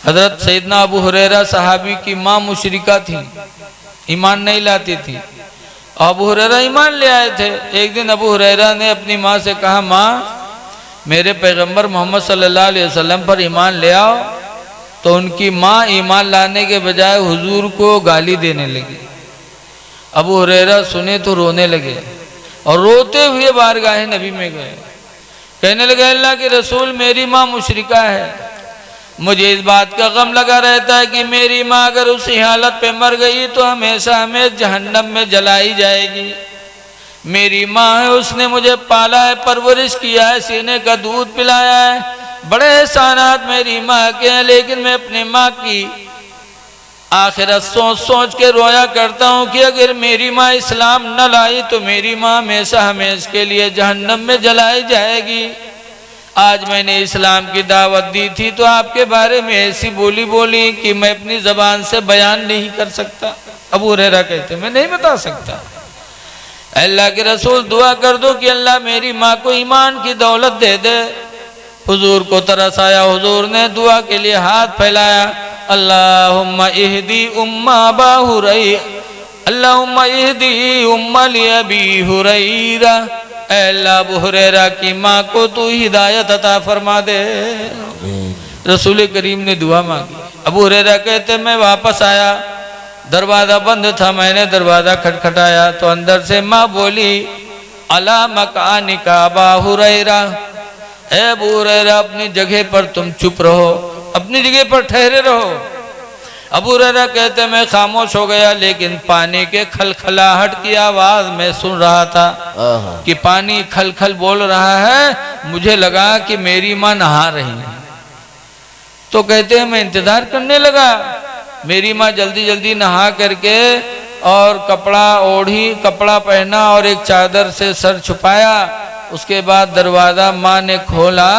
हजरत सैयदना अबू हुरैरा सहाबी की माँ मुशरिका थी, ईमान नहीं लाती थी। अबू हुरैरा ईमान ले आए थे। एक दिन अबू हुरैरा ने अपनी माँ से कहा, माँ मेरे पैगंबर मोहम्मद सल्लल्लाहु अलैहि वसल्लम पर ईमान ले आओ। तो उनकी माँ ईमान लाने के बजाय हुजूर को गाली देने लगी। अबू हुरैरा सुने तो रोने लगे और रोते हुए बारगाह नबी में गए। कहने लगे, अल्लाह के रसूल मेरी माँ मुशरिका है, मुझे इस बात का गम लगा रहता है कि मेरी माँ अगर उसी हालत पे मर गई तो हमेशा हमें जहन्नम में जलाई जाएगी। मेरी माँ है, उसने मुझे पाला है, परवरिश किया है, सीने का दूध पिलाया है, बड़े एहसानात मेरी माँ के हैं, लेकिन मैं अपनी माँ की आखिरत सोच सोच के रोया करता हूँ कि अगर मेरी माँ इस्लाम न लाई तो मेरी माँ हमेशा हमेशा के लिए जहन्नम में जलाई जाएगी। आज मैंने इस्लाम की दावत दी थी तो आपके बारे में ऐसी बोली बोली कि मैं अपनी जबान से बयान नहीं कर सकता। अबू हुरैरा कहते मैं नहीं बता सकता। अल्लाह के रसूल दुआ कर दो कि अल्लाह मेरी माँ को ईमान की दौलत दे दे। हुजूर को तरस आया, हुजूर ने दुआ के लिए हाथ फैलाया, अल्लाहुम्मा इहदी उम्मा अबा हुरैरा, अल्लाहुम्मा इहदी उम्मा li अबी हुरैरा, अल्लाह अबू हुरैरा की माँ को तू हिदायत अता फरमा दे। रसूल करीम ने दुआ मांगी। अबू हुरैरा कहते मैं वापस आया, दरवाज़ा बंद था, मैंने दरवाज़ा खटखटाया तो अंदर से माँ बोली, अला मकानिका अबा हुरैरा, ए अबू हुरैरा अपनी जगह पर तुम चुप रहो, अपनी जगह पर ठहरे रहो। अबू हुरैरा कहते मैं खामोश हो गया, लेकिन पानी के खलखलाहट की आवाज़ मैं सुन रहा था कि पानी खलखल बोल रहा है। मुझे लगा कि मेरी माँ नहा रही है। तो कहते हैं मैं इंतज़ार करने लगा। मेरी माँ जल्दी जल्दी नहा करके और कपड़ा ओढ़ी, कपड़ा पहना और एक चादर से सर छुपाया। उसके बाद दरवाज़ा माँ ने खोला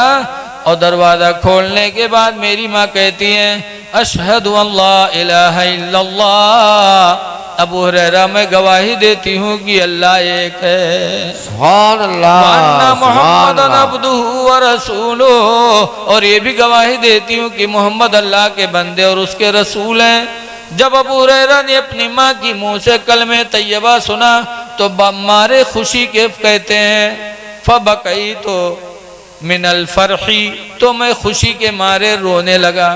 और दरवाज़ा खोलने के बाद मेरी माँ कहती हैं, अशहदु अल्ला इलाहा इल्लल्लाह, अबू हुरैरा मैं गवाही देती हूँ कि अल्लाह एक है, सुभान अल्लाह, व अन्ना मुहम्मदन अब्दुहु व रसूलुहु, और ये भी गवाही देती हूँ कि मोहम्मद अल्लाह के बंदे और उसके रसूल हैं। जब अबू हुरैरा ने अपनी माँ की मुँह से कलमे तैयबा सुना तो मारे खुशी के कहते हैं, फबकई तो मिनल फरही, तो मैं खुशी के मारे रोने लगा।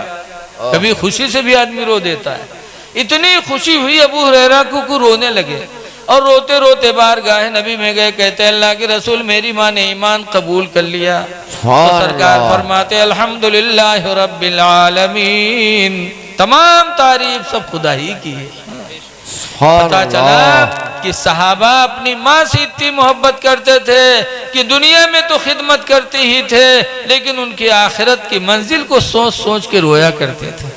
कभी खुशी से भी आदमी रो देता है। इतनी खुशी हुई अबू हुरैरा को रोने लगे और रोते रोते बारगाह नबी में गए। कहते हैं अल्लाह के रसूल मेरी माँ ने ईमान कबूल कर लिया। तो सरकार फरमाते अल्हम्दुलिल्लाह रब्बिल आलमीन, तमाम तारीफ सब खुदा ही की है। पता चला कि सहाबा अपनी माँ से इतनी मोहब्बत करते थे कि दुनिया में तो खिदमत करते ही थे, लेकिन उनकी आखिरत की मंजिल को सोच सोच के रोया करते थे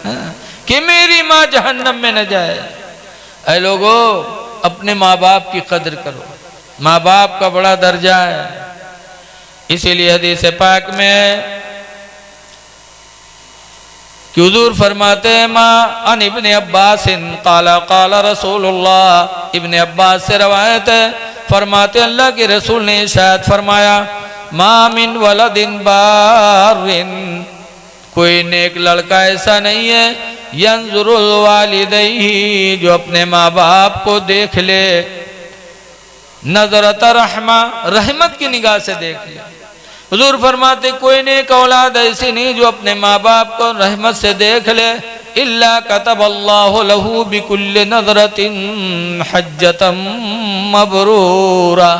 कि मेरी माँ जहन्नम में न जाए। ऐ लोगों, अपने माँ बाप की कदर करो, माँ बाप का बड़ा दर्जा है। इसीलिए हदीस पाक में कि हुजूर फरमाते हैं माँ अन इब्ने अब्बास काला काला रसूलुल्लाह, इब्ने अब्बास से रवायत है, फरमाते अल्लाह के रसूल ने इरशाद फरमाया, मा मिन वलदिन बारिन, कोई नेक लड़का ऐसा नहीं है, यंजुरुल वालिदैहि, जो अपने माँ बाप को देख ले, नजरत रहमा, रहमत की निगाह से देख ले। हुजूर फरमाते कोई नेक औलाद ऐसी नहीं जो अपने माँ बाप को रहमत से देख ले, इल्ला कतबल्लाहु लहू बिकुल्लि नज़रतिन हज्जतम मबरूरा,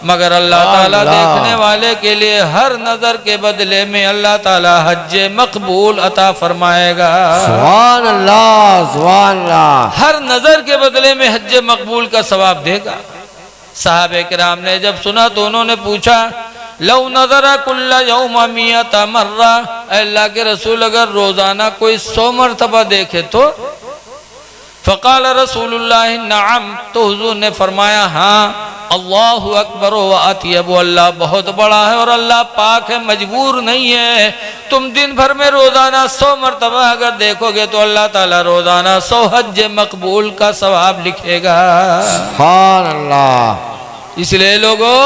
मगर अल्लाह ताला देखने वाले के लिए हर नजर के बदले में अल्लाह ताला हज मकबूल अता फरमाएगा। सुभान अल्लाह, सुभान अल्लाह, हर नजर के बदले में हज मकबूल का सवाब देगा। साहबे किराम ने जब सुना तो उन्होंने पूछा, लौ नजरा कुल्ला यौम मियत मर्रा, अल्लाह के रसूल अगर रोजाना कोई 100 मरतबा देखे तो? फ़क़ाल रसूलुल्लाह नअम, तो हुजूर ने फरमाया हाँ, अल्लाहु अकबर व अत्यब, अल्लाह बहुत बड़ा है और अल्लाह पाक है, मजबूर नहीं है। तुम दिन भर में रोजाना 100 मरतबा अगर देखोगे तो अल्लाह ताला रोजाना 100 हज मकबूल का सवाब लिखेगा। सुभान अल्लाह। इसलिए लोगों,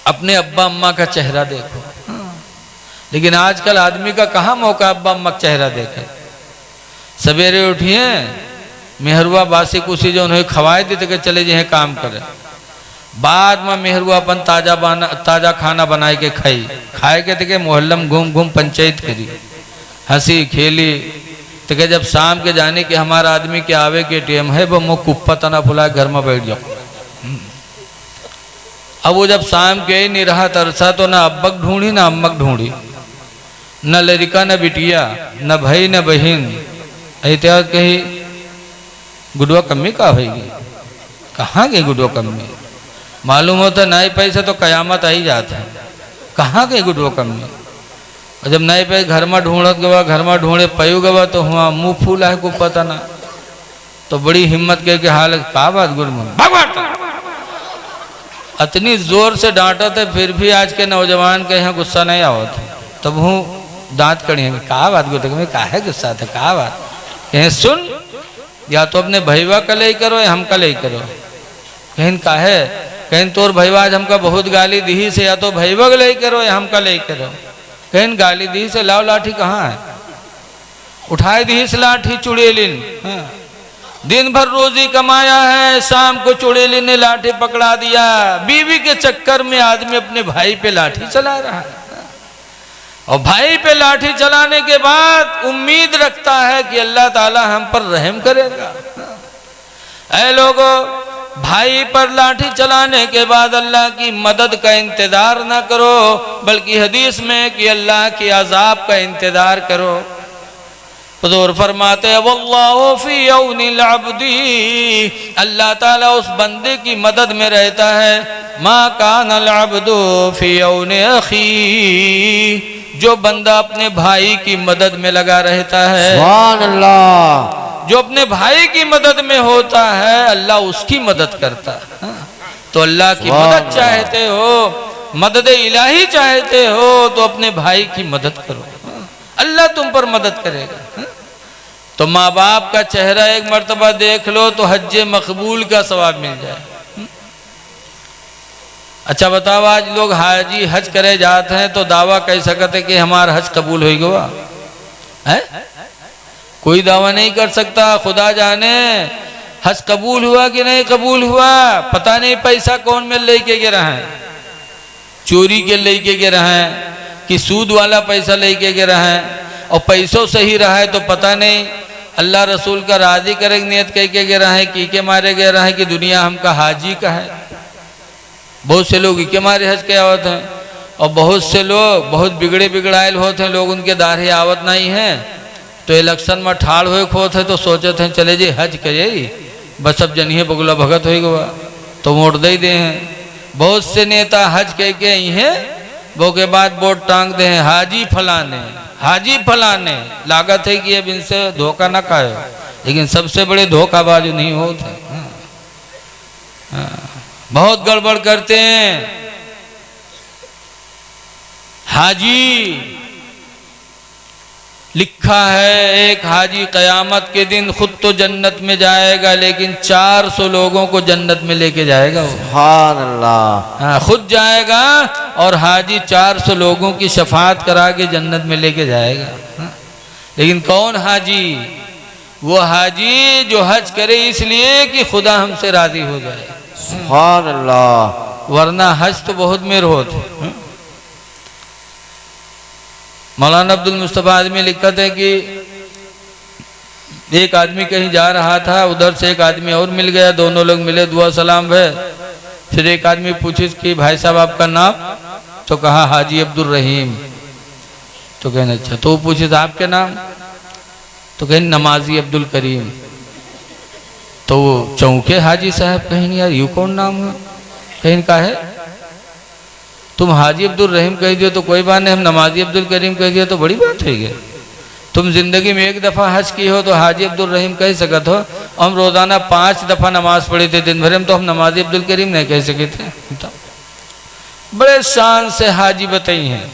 अपने अब्बा अम्मा का चेहरा देखो, लेकिन आजकल आदमी का कहाँ मौका अब्बा अम्मा का चेहरा देखे। सवेरे उठिए मेहरुआ बासी कुसी जो उन्हें खवाए दी तो चले जाए काम करे, बाद में मेहरुआ अपन ताजा खाना बनाए के खाए के थे मोहल्लम घूम घूम पंचायत करी, हंसी खेली। तो क्या जब शाम के जाने के हमारा आदमी के आवे के टाइम है वो मुँह कुप्पा तना फुला घर में बैठ जाओ। अब वो जब शाम के ही नहीं रहा तरसा तो ना अब्बक ढूंढी ना अम्मक ढूंढी, न लड़का न बिटिया न भाई न बहन। एहतियात कही गुडुआ कम्मी का होगी, कहाँ गई गुडुआ कम्मी? मालूम होता नहीं पैसे तो कयामत आई जाता है, कहाँ गई गुडुआ कम्मी? और जब नहीं पे घर में ढूंढत गवा, घर में ढूंढे पयू गवा तो हुआ मुंह फूला है को पता ना। तो बड़ी हिम्मत के हाल का बात गुड़ इतनी जोर से डांटा थे, फिर भी आज के नौजवान के यहाँ गुस्सा नहीं आवत। तब हूँ दांत कड़ी है, कहा बात गुड़ का है गुस्सा था, कहा बात कहें सुन, या तो अपने भैया का ले करो या हम का ले करो। कहीं का है, कहीं तोर भैया आज हमका बहुत गाली दी से, या तो भैया का ले करो या हम का ले करो। कहीं गाली दी से लाओ लाठी कहाँ है, उठाए दी से लाठी चुड़ैलिन। हाँ। दिन भर रोजी कमाया है, शाम को चुड़ैली ने लाठी पकड़ा दिया। बीवी के चक्कर में आदमी अपने भाई पे लाठी चला रहा है, और भाई पे लाठी चलाने के बाद उम्मीद रखता है कि अल्लाह ताला हम पर रहम करेगा। ऐ लोगों, भाई पर लाठी चलाने के बाद अल्लाह की मदद का इंतजार ना करो, बल्कि हदीस में कि अल्लाह के अजाब का इंतजार करो। हुज़ूर फरमाते हैं वल्लाहु फी औनिल अब्दी, अल्लाह ताला उस बंदे की मदद में रहता है। मा कानल अब्दु फी औनि अखी, जो बंदा अपने भाई की मदद में लगा रहता है, सुभान अल्लाह, जो अपने भाई की मदद में होता है अल्लाह उसकी मदद करता है। तो अल्लाह की मदद चाहते हो, मदद इलाही चाहते हो तो अपने भाई की मदद करो, अल्लाह तुम पर मदद करेगा। तो माँ बाप का चेहरा एक मर्तबा देख लो तो हज मकबूल का सवाब मिल जाए। अच्छा बताओ, आज लोग हाजी हज करे जाते हैं तो दावा कह सकते कि हमारा हज कबूल हो गया है? कोई दावा नहीं कर सकता। खुदा जाने हज कबूल हुआ कि नहीं कबूल हुआ, पता नहीं। पैसा कौन में लेके गिरा है, चोरी के लेके गिरा है कि सूद वाला पैसा लेके गिरा है, और पैसों सही रहा है तो पता नहीं। अल्लाह रसूल का राजी करेंगे नियत कह के गिरा है कि के मारे गिरा है कि दुनिया हमका हाजी का है। बहुत से लोग के मारे हज के आवत हैं, और बहुत से लोग बहुत बिगड़े बिगड़ायल होते हैं, लोग उनके दाढ़ी आवत नहीं है तो इलेक्शन में ठाड़ हुए खोत है तो सोचते हैं चले जी हज करे, बस सब जनिए बगुला भगत हो गया तो वोट दे दे हैं। बहुत से नेता हज कह के आई हैं, वो के बाद वोट टांग दे हैं हाजी फलाने, हाजी फलाने। लागत है कि अब इनसे धोखा ना खाए, लेकिन सबसे बड़े धोखाबाज नहीं होते। बहुत गड़बड़ करते हैं। हाजी लिखा है, एक हाजी कयामत के दिन खुद तो जन्नत में जाएगा लेकिन 400 लोगों को जन्नत में लेके जाएगा। सुभान अल्लाह। हाँ, खुद जाएगा और हाजी 400 लोगों की शफात करा के जन्नत में लेके जाएगा। हाँ। लेकिन कौन हाजी? वो हाजी जो हज करे इसलिए कि खुदा हमसे राजी हो जाए। सुभान अल्लाह। वरना हज तो बहुत मेर होते। मौलाना अब्दुल मुस्तफा आदमी लिखते हैं कि एक आदमी कहीं जा रहा था, उधर से एक आदमी और मिल गया, दोनों लोग मिले, दुआ सलाम है। फिर एक आदमी पूछे कि भाई साहब आपका नाम? तो कहा हाजी अब्दुल रहीम। तो कहने अच्छा। तो पूछे था आपके नाम? तो कहें नमाजी अब्दुल करीम। तो वो चौंके हाजी साहब, कहें यार यूँ कौन नाम है? कहीं का है तुम हाजी अब्दुल रहीम कह दियो तो कोई बात नहीं, हम नमाजी अब्दुल करीम कह दिया तो बड़ी बात है। तुम जिंदगी में एक दफ़ा हज की हो तो हाजी अब्दुल रहीम कह सकत हो, हम रोज़ाना 5 दफ़ा नमाज पढ़े थे दिन भर में, तो हम नमाजी अब्दुल करीम नहीं कह सके थे। तो बड़े शान से हाजी बताई हैं।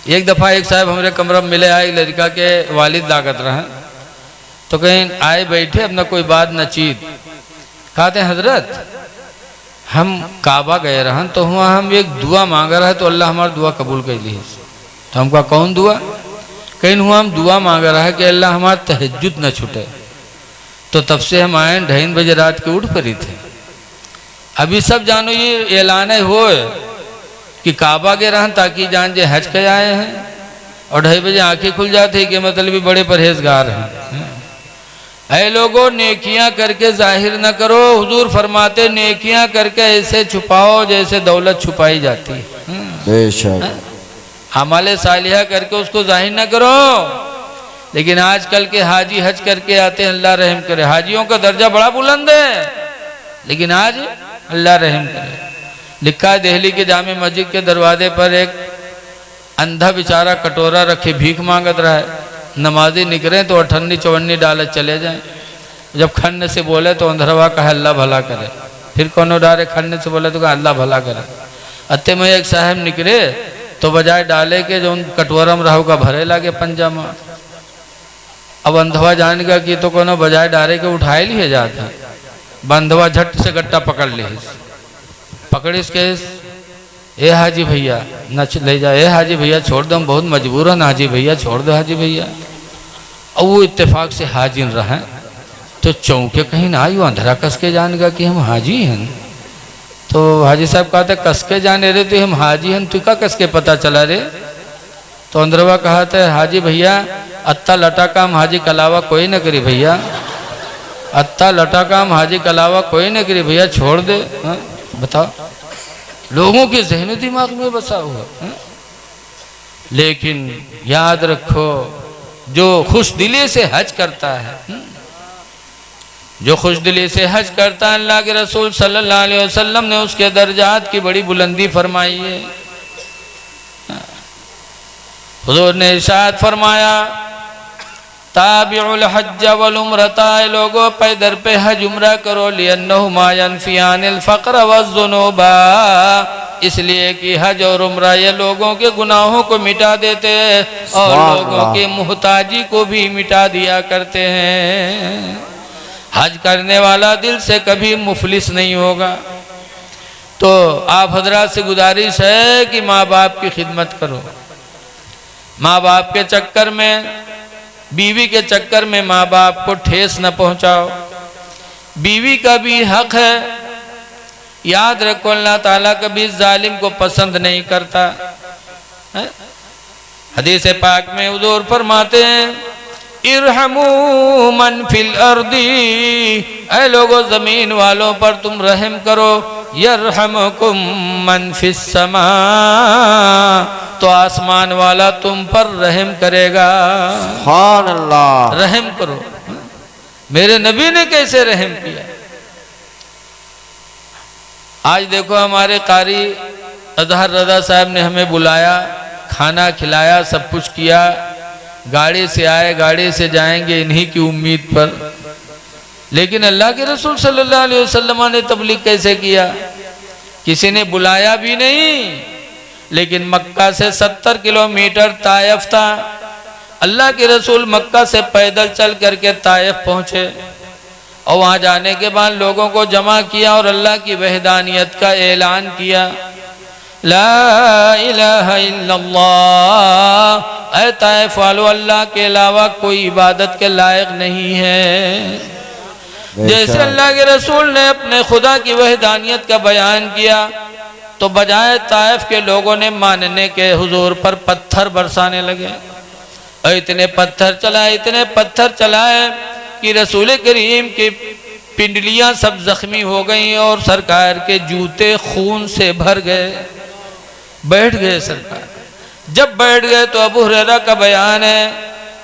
एक दफ़ा एक साहब हमारे कमरा में मिले, आए लड़का के वालिद लागत रहे, तो कहीं आए बैठे अपना कोई बात न चीत। कहते हैं हजरत हम काबा गए रहन तो वहाँ हम एक दुआ मांग रहा है तो अल्लाह हमारी दुआ कबूल कर ली। तो हमका कौन दुआ? कहीं हुआ हम दुआ मांग रहा है कि अल्लाह हमारा तहज्जुद न छूटे। तो तब से हम आए 2:30 बजे रात के उठ पड़ी थे। अभी सब जानो ये ऐलान हो कि काबा के रहन ताकि जान जे हज के आए हैं और 2:30 बजे आंखें खुल जाती कि मतलब भी बड़े परहेजगार हैं। ऐ लोगों नेकियां करके जाहिर न करो, हुजूर फरमाते नेकियां करके ऐसे छुपाओ जैसे दौलत छुपाई जाती है। बेशक अमाले सालिहा करके उसको जाहिर न करो। लेकिन आजकल के हाजी हज करके आते हैं, अल्लाह रहम करे। हाजियों का दर्जा बड़ा बुलंद है, लेकिन आज अल्लाह रहम करे। लिखा है दिल्ली के जामे मस्जिद के दरवाजे पर एक अंधा बेचारा कटोरा रखे भीख मांगत रहा है। नमाजी निकले तो 58-54 डालत चले जाए। जब खन्ने से बोले तो अंधरवा कहा अल्लाह भला करे। फिर कौन डारे खन्ने से बोले तो कहा अल्लाह भला करे। अत्ते में एक साहब निकले तो बजाय डाले के जो उन कटोरम रहू का भरे लागे पंजामा। अब अंधवा जान का कि तो कोनो बजाय डारे के उठाए लिए जाता। बंधवा झट से गट्टा पकड़ ली, पकड़िस के ए हाजी भैया न ले जा, ए हाजी भैया छोड़ दो, हम बहुत मजबूर है हाजी भैया छोड़ दो हाजी भैया। और वो इत्तेफाक से हाजिर रहे तो चौंके कहीं ना आयु अंधेरा कस के जान का कि हम हाजी हैं। तो हाजी साहब कहते कस के जाने रे तो हम हाजी हैं, तू का कस के पता चला रे? तो अंदरवा कहा था हाजी भैया अत्ता लटा काम हाजी के अलावा कोई न करी भैया, अत्ता लटा काम हाजी के अलावा कोई न करी भैया, छोड़ दे। बताओ लोगों के ज़हन दिमाग में बसा हुआ है। लेकिन याद रखो जो खुश दिली से हज करता है, जो खुश दिली से हज करता है, अल्लाह के रसूल सल्लल्लाहु अलैहि वसल्लम ने उसके दर्जात की बड़ी बुलंदी फरमाई है। हुजूर ने इरशाद फरमाया ताबिउल हज्ज वल उम्रता, लोगों पैदर पे हज उम्रा करो, लिअन्नहुमा यनफियानिल फ़क़्र वज़्ज़ुनूबा, इसलिए कि हज और उम्रा ये लोगों के गुनाहों को मिटा देते हैं और लोगों के मुहताजी को भी मिटा दिया करते हैं। हज करने वाला दिल से कभी मुफलिस नहीं होगा। तो आप हजरात से गुजारिश है कि माँ बाप की खिदमत करो। माँ बाप के चक्कर में, बीवी के चक्कर में माँ बाप को ठेस न पहुंचाओ। बीवी का भी हक है। याद रखो अल्लाह ताला कभी जालिम को पसंद नहीं करता है? हदीस पाक में हुजूर फरमाते हैं इरहमू मन फिल अर्दी, ऐ लोगो जमीन वालों पर तुम रहम करो, यरहमुकुम मन फिस समा, तो आसमान वाला तुम पर रहम करेगा। सुभान अल्लाह। रहम करो। मेरे नबी ने कैसे रहम किया। आज देखो हमारे कारी अजहर रजा साहब ने हमें बुलाया, खाना खिलाया, सब कुछ किया, गाड़ी से आए गाड़ी से जाएंगे इन्हीं की उम्मीद पर। लेकिन अल्लाह के रसूल सल्लल्लाहु अलैहि वसल्लम ने तबलीग कैसे किया? किसी ने बुलाया भी नहीं, लेकिन मक्का से 70 किलोमीटर ताइफ था। अल्लाह के रसूल मक्का से पैदल चल करके ताइफ पहुंचे और वहां जाने के बाद लोगों को जमा किया और अल्लाह की वहदानियत का ऐलान किया। ला इलाहा इल्लल्लाह, ऐ ताइफ वालों अल्लाह के अलावा कोई इबादत के लायक नहीं है। जैसे अल्लाह के रसूल ने अपने खुदा की वहदानियत का बयान किया तो बजाय ताइफ के लोगों ने मानने के हुजूर पर पत्थर बरसाने लगे। और इतने पत्थर चलाए, इतने पत्थर चलाए कि रसूल करीम की पिंडलियां सब जख्मी हो गई और सरकार के जूते खून से भर गए। बैठ गए सरकार। जब बैठ गए तो अबू हुरैरा का बयान है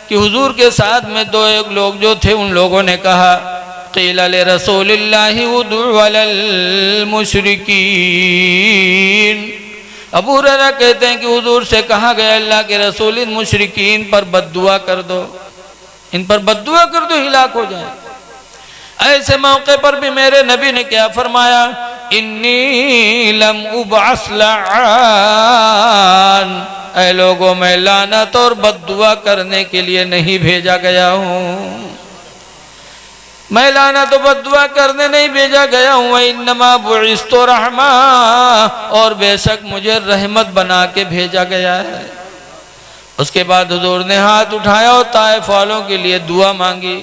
कि हुजूर के साथ में दो एक लोग जो थे उन लोगों ने कहा क़ील ले रसूलिल्लाहि उदु अलल मुशरिकीन। अबू हुरैरा कहते हैं कि हुजूर से कहा गया अल्लाह के रसूल इन मुशरिकीन पर बद्दुआ कर दो, इन पर बद्दुआ कर दो, हिलाक हो जाए। ऐसे मौके पर भी मेरे नबी ने क्या फरमाया, इन्नी लम उबअस लआन, ऐ लोगों मैं लानत और बद्दुआ करने के लिए नहीं भेजा गया हूँ। मैं लाना तो बद्दुआ करने नहीं भेजा गया हूँ, इन्नमा बुइस्तु रहमा, और बेशक मुझे रहमत बना के भेजा गया है। उसके बाद हुजूर ने हाथ उठाया और ताइफ वालों के लिए दुआ मांगी,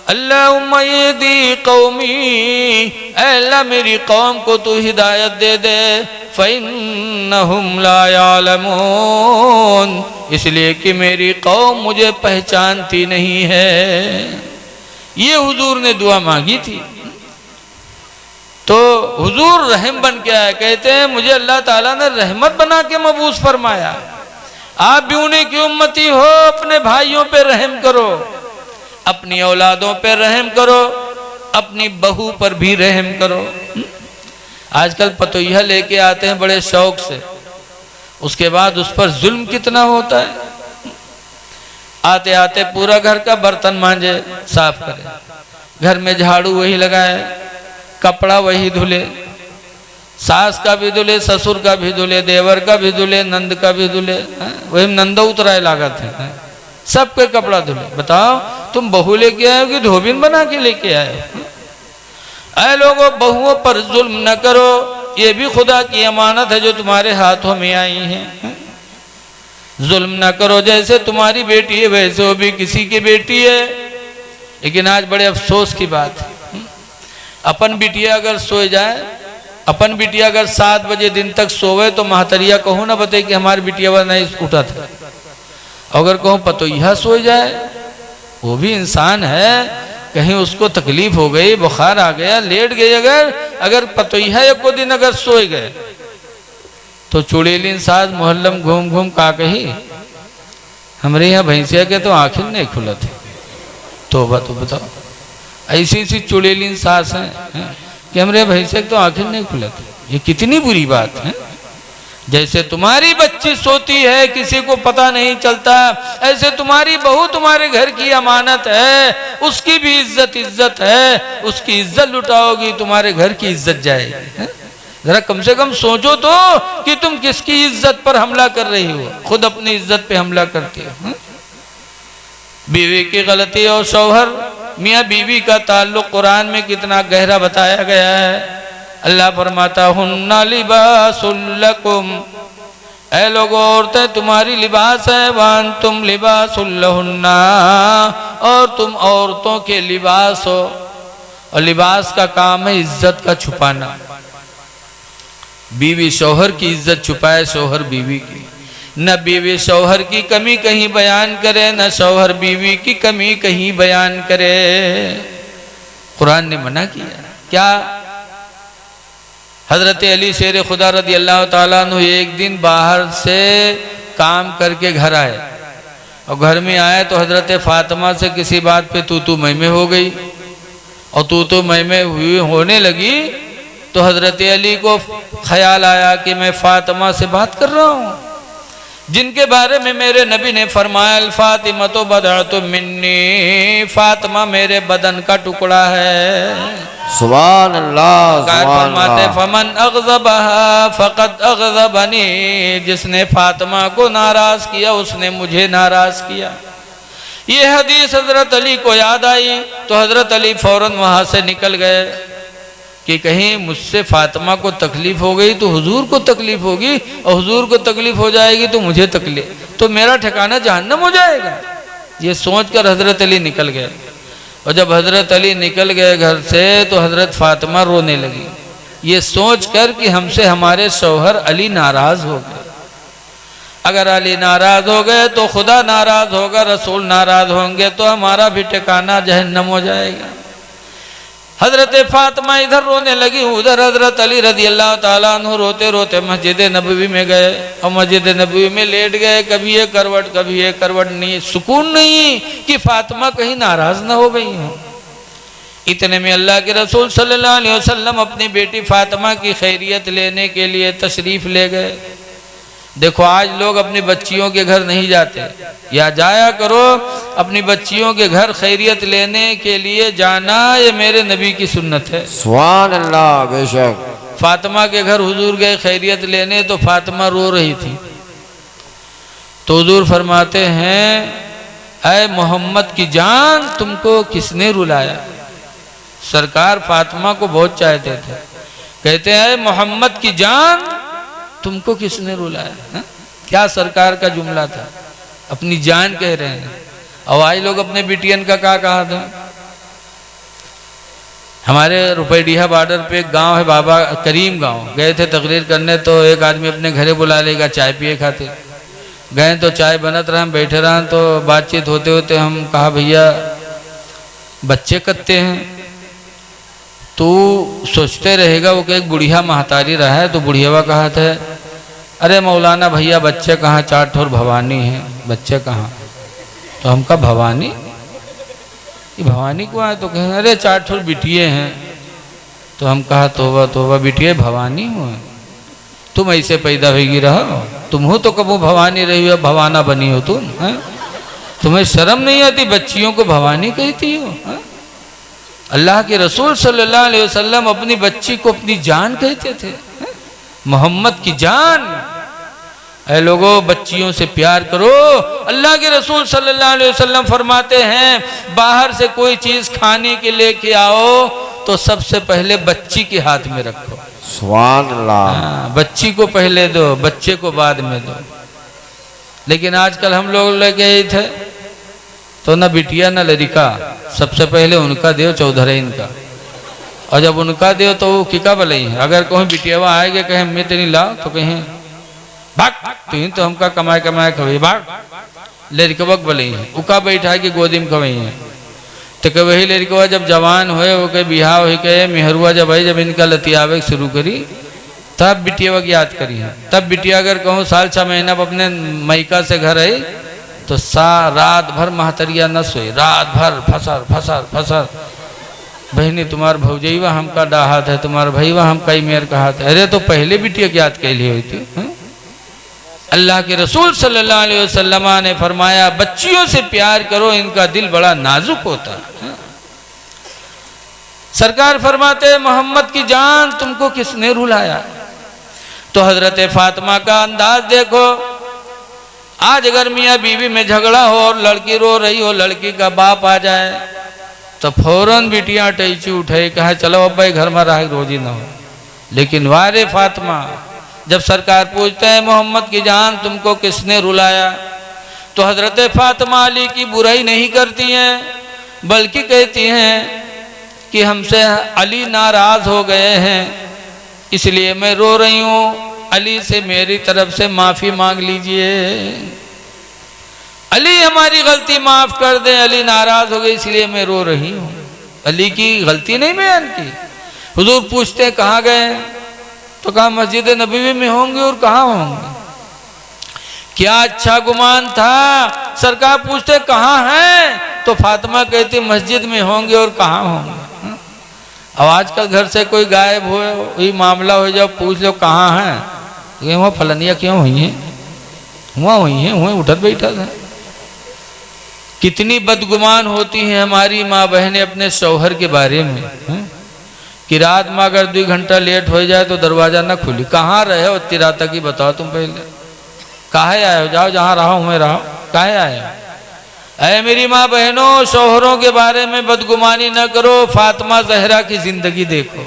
अल्लाहुम्मा यहदी कौमी, अल्लाह मेरी कौम को तू हिदायत दे दे, फ़इन्नहुम ला यालमून, इसलिए कि मेरी कौम मुझे पहचानती नहीं है। ये हुजूर ने दुआ मांगी थी। तो हुजूर रहम बन के आए, कहते हैं मुझे अल्लाह ताला ने रहमत बना के मबूस फरमाया। आप भी उन्हीं की उम्मती हो, अपने भाइयों पे रहम करो, अपनी औलादों पे रहम करो, अपनी बहू पर भी रहम करो। आजकल पतोहिया लेके आते हैं बड़े शौक से, उसके बाद उस पर जुल्म कितना होता है। आते आते पूरा घर का बर्तन मांजे, साफ करे, घर में झाड़ू वही लगाए, कपड़ा वही धुले, सास का भी धुले, ससुर का भी धुले, देवर का भी धुले, नंद का भी धुले, वही नंदा उतराए लागत है, सबके कपड़ा धुले। बताओ तुम बहू लेके आए हो कि धोबिन बना के लेके आए हो? ऐ लोगों, बहुओं पर जुल्म न करो, ये भी खुदा की अमानत है जो तुम्हारे हाथों में आई है। जुल्म न करो, जैसे तुम्हारी बेटी है वैसे वो भी किसी की बेटी है। लेकिन आज बड़े अफसोस की बात है, अपन बिटिया अगर सो जाए, अपन बिटिया अगर 7 बजे दिन तक सोवे तो महतरिया कहूँ ना बताए कि हमारी बिटिया वह नहीं उठा था। अगर कहूँ पतोहिया सो जाए, वो भी इंसान है, कहीं उसको तकलीफ हो गई, बुखार आ गया, लेट गई, अगर पतोहिया एक दिन अगर सोए गए तो चुड़ैलिन साज मोहल्लम घूम घूम का कही, हमारे यहाँ भैंसिया के तो आखिर नहीं खुला थे। तो बताओ, ऐसी ऐसी चुड़ैलिन सास हैं कि हमारे भैंसिया के तो आखिर नहीं खुला थे। ये कितनी बुरी बात है। जैसे तुम्हारी बच्ची सोती है किसी को पता नहीं चलता, ऐसे तुम्हारी बहू तुम्हारे घर की अमानत है, उसकी भी इज्जत है, उसकी इज्जत लुटाओगी तुम्हारे घर की इज्जत जाएगी। जरा कम से कम सोचो तो कि तुम किसकी इज्जत पर हमला कर रही हो, खुद अपनी इज्जत पे हमला करती हो। बीवी की गलती और शौहर मियाँ बीवी का ताल्लुक कुरान में कितना गहरा बताया गया है। अल्लाह फरमाता हुन्ना लिबासुल लकुम, ऐ लोगों औरतें तुम्हारी लिबास है, वान तुम लिबासुल लहुन्ना, और तुम औरतों के लिबास हो। और लिबास का काम है इज्जत का छुपाना। बीवी शौहर की इज्जत छुपाए, शौहर बीवी की, न बीवी शौहर की कमी कहीं बयान करे, न शौहर बीवी की कमी कहीं बयान करे। कुरान ने मना किया। क्या? हजरत अली शेर खुदा रदी अल्लाह ताला अन्हु एक दिन बाहर से काम करके घर आए, और घर में आए तो हजरत फातिमा से किसी बात पे तू मैं हो गई, और तू मैं हुई होने लगी तो हजरत अली को ख्याल आया कि मैं फातिमा से बात कर रहा हूँ, जिनके बारे में मेरे नबी ने फरमाया अल फातिमा तो बदअतु मिन्नी, फातिमा मेरे बदन का टुकड़ा है। सुभान अल्लाह, सुभान अल्लाह। फमन अग़ज़बहा फ़क़द अग़ज़बनी, जिसने फातिमा को नाराज किया उसने मुझे नाराज किया। ये हदीस हजरत अली को याद आई तो हजरत अली फौरन वहां से निकल गए कि कहीं मुझसे फातिमा को तकलीफ हो गई तो हुजूर को तकलीफ होगी, और हुजूर को तकलीफ हो जाएगी तो मुझे तकलीफ, तो मेरा ठिकाना जहन्नम हो जाएगा। ये सोचकर हजरत अली निकल गए। और जब हजरत अली निकल गए घर से तो हजरत फातिमा रोने लगी, ये सोचकर कि हमसे हमारे शौहर अली नाराज हो गए। अगर अली नाराज हो गए तो खुदा नाराज होगा, रसूल नाराज होंगे तो हमारा भी ठिकाना जहन्नम हो जाएगा। हजरत फातिमा इधर रोने लगी, उधर हजरत अली रदी अल्लाह ताला अन्हु रोते रोते मस्जिद नबवी में गए, और मस्जिद नबवी में लेट गए। कभी ये करवट कभी ये करवट, नहीं सुकून नहीं कि फातिमा कहीं नाराज ना हो गई हो। इतने में अल्लाह के रसूल सल्लल्लाहु अलैहि वसल्लम अपनी बेटी फातिमा की खैरियत लेने के लिए तशरीफ ले गए। देखो आज लोग अपनी बच्चियों के घर नहीं जाते, या जाया करो अपनी बच्चियों के घर खैरियत लेने के लिए जाना, ये मेरे नबी की सुन्नत है। सुभान अल्लाह। बेशक फातिमा के घर हुजूर गए खैरियत लेने तो फातिमा रो रही थी, तो हुजूर फरमाते हैं ऐ मोहम्मद की जान तुमको किसने रुलाया? सरकार फातिमा को बहुत चाहते थे। कहते हैं मोहम्मद की जान तुमको किसने रुलाया है? क्या सरकार का जुमला था, अपनी जान कह रहे हैं। और आज लोग अपने बिटियन का क्या कहा था। हमारे रुपईडीहा बॉर्डर पे एक गांव है बाबा करीम गांव, गए थे तकरीर करने, तो एक आदमी अपने घरे बुला लेगा चाय पिए खाते। गए तो चाय बनत रहा, हम बैठे रहा, तो बातचीत होते होते हम कहा भैया बच्चे कत्ते हैं तो सोचते रहेगा वो कि एक बुढ़िया महतारी रहा है। तो बुढ़ियावा कहा था अरे मौलाना भैया बच्चे कहाँ, 4 ठोर भवानी है, बच्चे कहाँ। तो हम कहा भवानी, ये भवानी को आए। तो कहें अरे 4 ठोर बिटिए हैं। तो हम कहा तोबा तोबा, बिटिए भवानी हो, तुम ऐसे पैदा होगी रहो, तुम हो तो कबू भवानी रही हो, भवाना बनी हो तुम है? तुम्हें शर्म नहीं आती, बच्चियों को भवानी कहती हो है? अल्लाह के रसूल सल्लल्लाहु अलैहि वसल्लम अपनी बच्ची को अपनी जान कहते थे, मोहम्मद की जान। ऐ लोगों बच्चियों से प्यार करो। अल्लाह के रसूल सल्लल्लाहु अलैहि वसल्लम फरमाते हैं बाहर से कोई चीज खाने के लेके आओ तो सबसे पहले बच्ची के हाथ में रखो, सुभान अल्लाह। बच्ची को पहले दो, बच्चे को बाद में दो। लेकिन आजकल हम लोग लेके आए थे तो न बिटिया न लड़का, सबसे पहले उनका दो, चौधरी इनका। और जब उनका दो तो वो किका बलई है। अगर कोई बिटियावा आएगा कहें मैं तेरी लाओ तो कहें भाग, तो हमका कमाए कमाए खवई भाग। लड़कवक बलई है, उका बैठा के गोदी में खवई है। तो वही लड़कवा जब जवान हुए वो के बिहाव हो के मेहरुआ जब आई, जब इनका लतियावे शुरू करी तब बिटिया की याद करी है। तब बिटिया अगर कहूँ साल 6 महीना अपने मैका से घर आई तो रात भर महतरिया न सोई, रात भर फसर फसर फसर। बहनी तुम्हार भौजैवा हमका डाहत है, तुम्हार भैया हमका ही मेर कहा था। अरे तो पहले बिटिया की याद कैली हुई थी। अल्लाह के रसूल सल्लल्लाहु अलैहि वसल्लम ने फरमाया बच्चियों से प्यार करो, इनका दिल बड़ा नाजुक होता है। सरकार फरमाते मोहम्मद की जान तुमको किसने रुलाया। तो हजरत फातिमा का अंदाज देखो। आज अगर मियाँ बीवी में झगड़ा हो और लड़की रो रही हो, लड़की का बाप आ जाए तो फौरन बिटियां टैची उठाई, कहा चलो अब भाई घर में रह रोजी ना हो। लेकिन वारे फातिमा, जब सरकार पूछते हैं मोहम्मद की जान तुमको किसने रुलाया, तो हजरत फातिमा अली की बुराई नहीं करती हैं, बल्कि कहती हैं कि हमसे अली नाराज हो गए हैं इसलिए मैं रो रही हूँ, अली से मेरी तरफ से माफी मांग लीजिए, अली हमारी गलती माफ कर दें, अली नाराज हो गए इसलिए मैं रो रही हूँ। अली की गलती नहीं बयान की। हुजूर पूछते कहाँ गए, तो कहा मस्जिद नबवी में होंगे। और कहाँ होंगे, क्या अच्छा गुमान था। सरकार पूछते कहाँ हैं, तो फातिमा कहती मस्जिद में होंगे। और कहाँ होंगे। अब आजकल घर से कोई गायब हो, वही मामला हो जाओ, पूछ लो कहाँ हैं, तो वहाँ फलनिया क्यों हुई है, वहाँ हुई है, वहाँ उठत बैठा था। कितनी बदगुमान होती हैं हमारी माँ बहनें अपने शौहर के बारे में कि रात में अगर 2 घंटा लेट हो जाए तो दरवाजा ना खुली। कहाँ रहे हो इतनी रात की, बताओ तुम पहले काहे आए हो, जाओ जहाँ रहो मैं रहो, काहे आए हो। अरे मेरी माँ बहनों शौहरों के बारे में बदगुमानी न करो। फातिमा जहरा की जिंदगी देखो।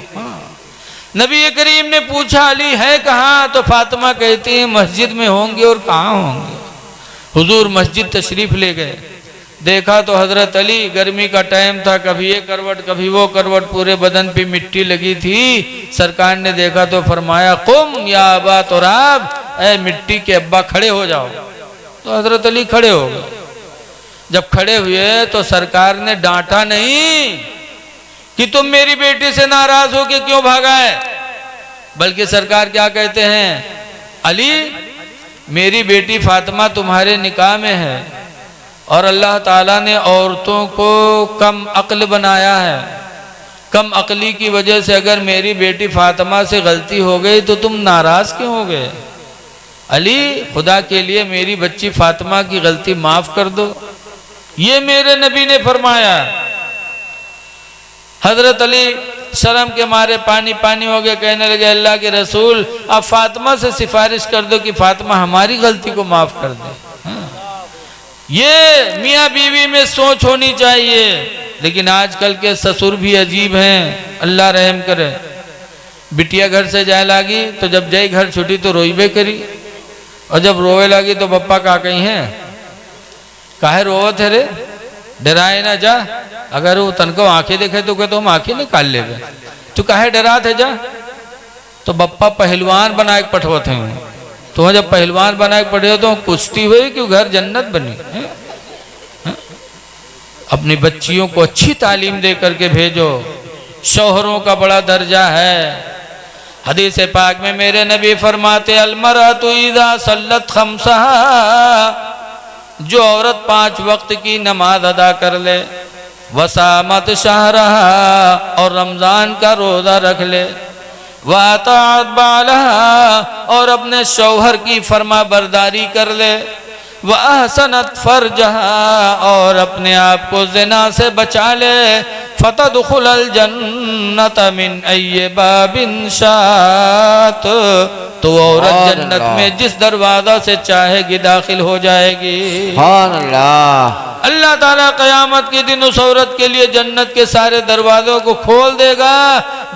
नबी करीम ने पूछा अली है कहाँ, तो फातिमा कहती है मस्जिद में होंगे। और कहाँ होंगे। हुजूर मस्जिद तशरीफ ले गए, देखा तो हजरत अली, गर्मी का टाइम था, कभी ये करवट कभी वो करवट, पूरे बदन पे मिट्टी लगी थी। सरकार ने देखा तो फरमाया कुम या अबा तुराब, ऐ मिट्टी के अब्बा खड़े हो जाओ। तो हजरत अली खड़े हो गए। जब खड़े हुए तो सरकार ने डांटा नहीं कि तुम मेरी बेटी से नाराज हो के क्यों भागा है, बल्कि सरकार क्या कहते हैं, अली मेरी बेटी फातिमा तुम्हारे निकाह में है और अल्लाह ताला ने औरतों को कम अक्ल बनाया है। कम अक्ली की वजह से अगर मेरी बेटी फातिमा से गलती हो गई तो तुम नाराज क्यों हो गए। अली खुदा के लिए मेरी बच्ची फातिमा की गलती माफ कर दो, ये मेरे नबी ने फरमाया। हजरत अली शर्म के मारे पानी पानी हो गए, कहने लगे अल्लाह के रसूल आप फातिमा से सिफारिश कर दो कि फातिमा हमारी गलती को माफ कर दे। ये मियाँ बीवी में सोच होनी चाहिए। लेकिन आजकल के ससुर भी अजीब हैं, अल्लाह रहम करे। बिटिया घर से जाए लागी तो जब जाई घर छुट्टी तो रोईबे करी, और जब रोवे लगी तो पप्पा का कही है, काहे रोवत है रे, डराए ना जा, अगर वो तनको आंखें देखे तो कहे तो हम आंखें निकाल लेवे, तू काहे डरा थे जा। तो बप्पा पहलवान बना के पठवत है, तो जब पहलवान बना के पढ़े तो कुश्ती हुई कि घर जन्नत बनी है? अपनी बच्चियों को अच्छी तालीम दे करके भेजो, शौहरों का बड़ा दर्जा है। हदीस पाक में मेरे नबी फरमाते अलमरअतु इज़ा सल्लत खम्सहा, जो औरत 5 वक्त की नमाज अदा कर ले, वसामत शहरहा, और रमजान का रोजा रख ले, वाताअत बालहा, और अपने शौहर की फरमा बरदारी कर ले, वअहसनत फरजहा, और अपने आप को ज़िना से बचा ले, फतदखुलल जन्नत मिन अय्यि बाबिन शात, तो औरत जन्नत में जिस दरवाजा से चाहेगी दाखिल हो जाएगी। अल्लाह ताला क़यामत के दिन उस औरत के लिए जन्नत के सारे दरवाजों को खोल देगा,